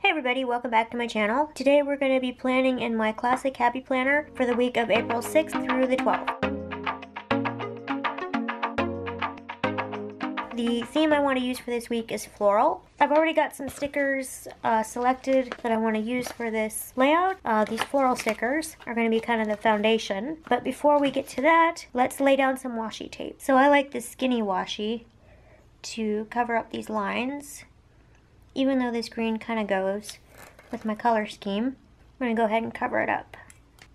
Hey everybody, welcome back to my channel. Today we're going to be planning in my classic happy planner for the week of April 6th through the 12th. The theme I want to use for this week is floral. I've already got some stickers selected that I want to use for this layout. These floral stickers are going to be kind of the foundation. But before we get to that, let's lay down some washi tape. So I like this skinny washi to cover up these lines. Even though this green kind of goes with my color scheme, I'm going to go ahead and cover it up.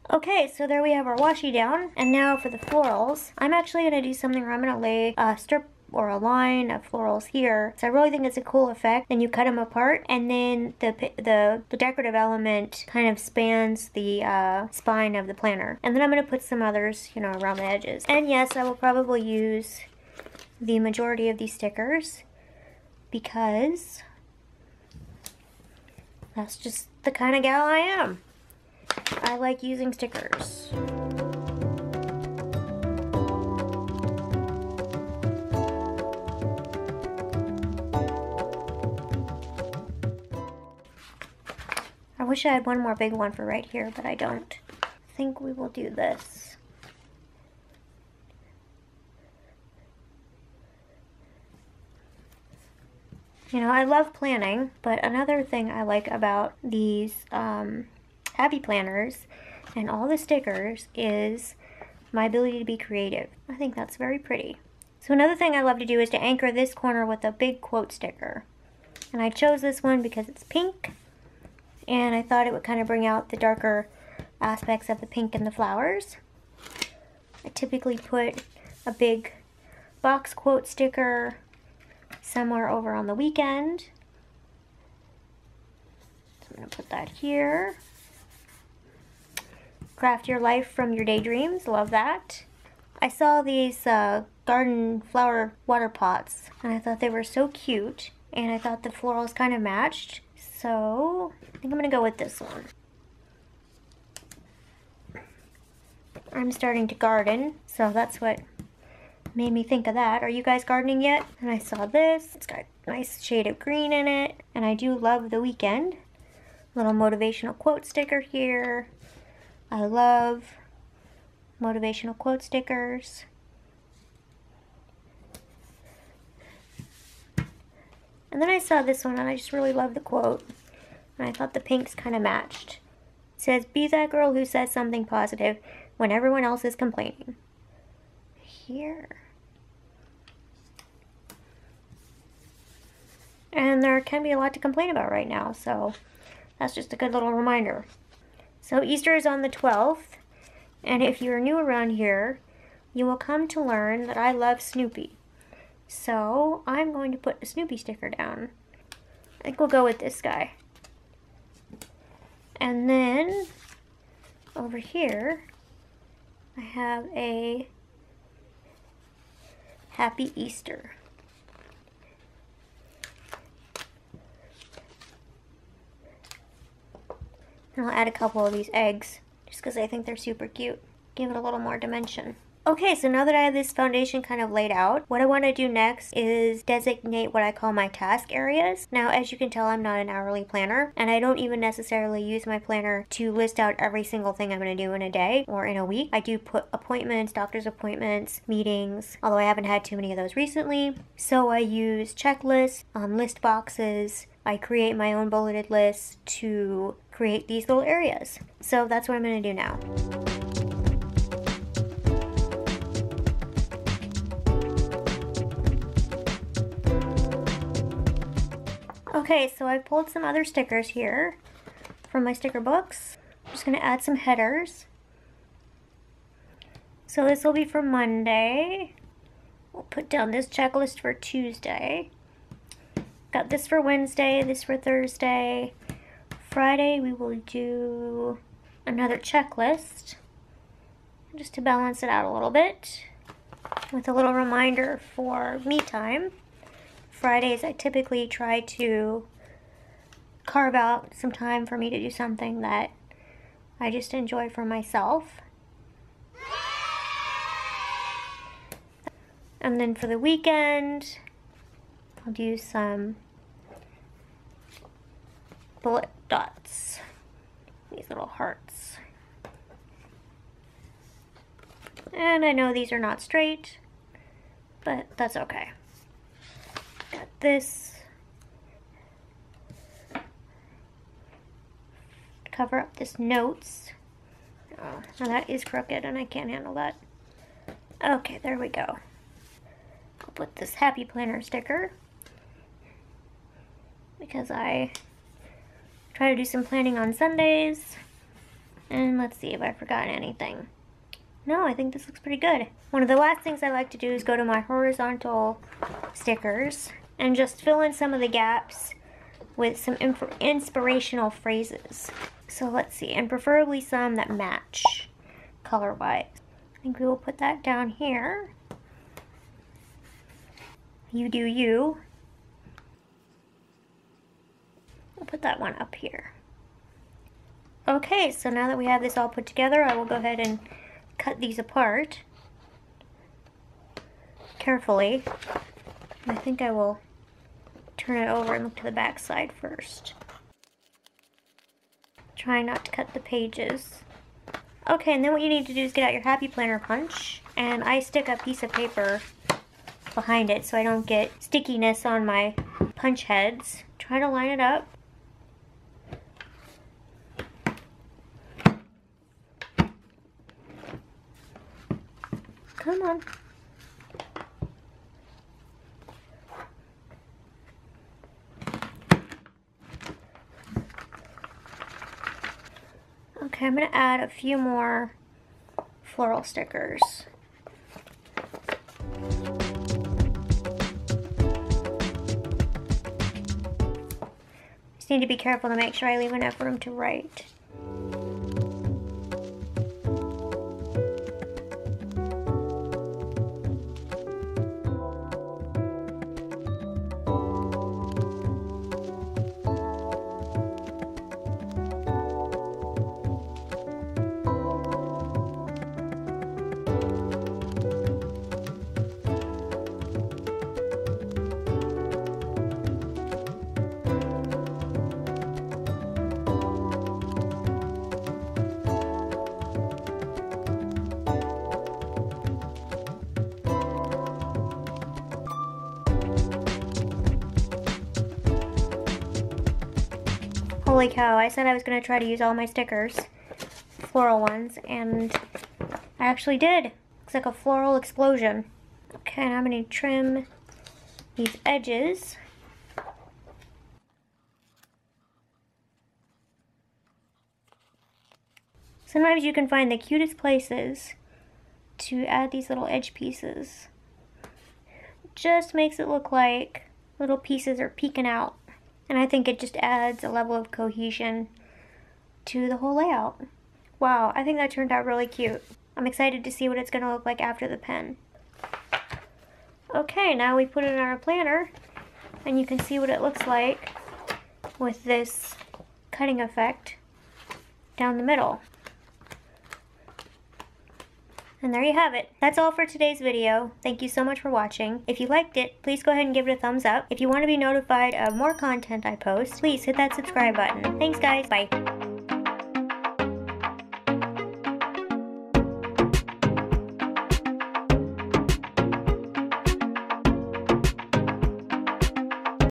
Okay, so there we have our washi down. And now for the florals, I'm actually going to do something where I'm going to lay a strip or a line of florals here. So I really think it's a cool effect. Then you cut them apart, and then the decorative element kind of spans the spine of the planner. And then I'm going to put some others, you know, around the edges. And yes, I will probably use the majority of these stickers because that's just the kind of gal I am. I like using stickers. I wish I had one more big one for right here, but I don't. I think we will do this. You know, I love planning, but another thing I like about these happy planners and all the stickers is my ability to be creative. I think that's very pretty. So another thing I love to do is to anchor this corner with a big quote sticker. And I chose this one because it's pink, and I thought it would kind of bring out the darker aspects of the pink and the flowers. I typically put a big box quote sticker somewhere over on the weekend. So I'm going to put that here. Craft your life from your daydreams. Love that. I saw these garden flower water pots, and I thought they were so cute, and I thought the florals kind of matched. So I think I'm going to go with this one. I'm starting to garden, so that's what made me think of that. Are you guys gardening yet? And I saw this. It's got a nice shade of green in it. And I do love the weekend. Little motivational quote sticker here. I love motivational quote stickers. And then I saw this one and I just really love the quote. And I thought the pinks kind of matched. It says, "Be that girl who says something positive when everyone else is complaining." Here. And there can be a lot to complain about right now, so that's just a good little reminder. So Easter is on the 12th, and if you're new around here, you will come to learn that I love Snoopy. So I'm going to put a Snoopy sticker down. I think we'll go with this guy. And then over here, I have a Happy Easter. And I'll add a couple of these eggs just because I think they're super cute. Give it a little more dimension. Okay, so now that I have this foundation kind of laid out, what I want to do next is designate what I call my task areas. Now, as you can tell, I'm not an hourly planner, and I don't even necessarily use my planner to list out every single thing I'm going to do in a day or in a week. I do put appointments, doctor's appointments, meetings, although I haven't had too many of those recently. So I use checklists, list boxes. I create my own bulleted lists to create these little areas. So that's what I'm going to do now. Okay, so I've pulled some other stickers here from my sticker books. I'm just going to add some headers. So this will be for Monday. We'll put down this checklist for Tuesday. Got this for Wednesday, this for Thursday. Friday we will do another checklist just to balance it out a little bit with a little reminder for me time. Fridays I typically try to carve out some time for me to do something that I just enjoy for myself. And then for the weekend, I'll do some bullet dots. These little hearts. And I know these are not straight, but that's okay. Got this. Cover up this notes. Oh, now that is crooked and I can't handle that. Okay, there we go. I'll put this Happy Planner sticker because I try to do some planning on Sundays. And let's see if I've forgotten anything. No, I think this looks pretty good. One of the last things I like to do is go to my horizontal stickers and just fill in some of the gaps with some inspirational phrases. So let's see, and preferably some that match color-wise. I think we will put that down here. You do you. I'll put that one up here. Okay, so now that we have this all put together, I will go ahead and cut these apart carefully. I think I will turn it over and look to the back side first. Trying not to cut the pages. Okay, and then what you need to do is get out your Happy Planner punch, and I stick a piece of paper behind it so I don't get stickiness on my punch heads. Try to line it up. Come on. Okay, I'm going to add a few more floral stickers. Just need to be careful to make sure I leave enough room to write. Holy cow, I said I was going to try to use all my stickers, floral ones, and I actually did. Looks like a floral explosion. Okay, now I'm going to trim these edges. Sometimes you can find the cutest places to add these little edge pieces. Just makes it look like little pieces are peeking out. And I think it just adds a level of cohesion to the whole layout. Wow, I think that turned out really cute. I'm excited to see what it's going to look like after the pen. Okay, now we put it in our planner, and you can see what it looks like with this cutting effect down the middle. And there you have it. That's all for today's video. Thank you so much for watching. If you liked it, please go ahead and give it a thumbs up. If you want to be notified of more content I post, please hit that subscribe button. Thanks guys, bye.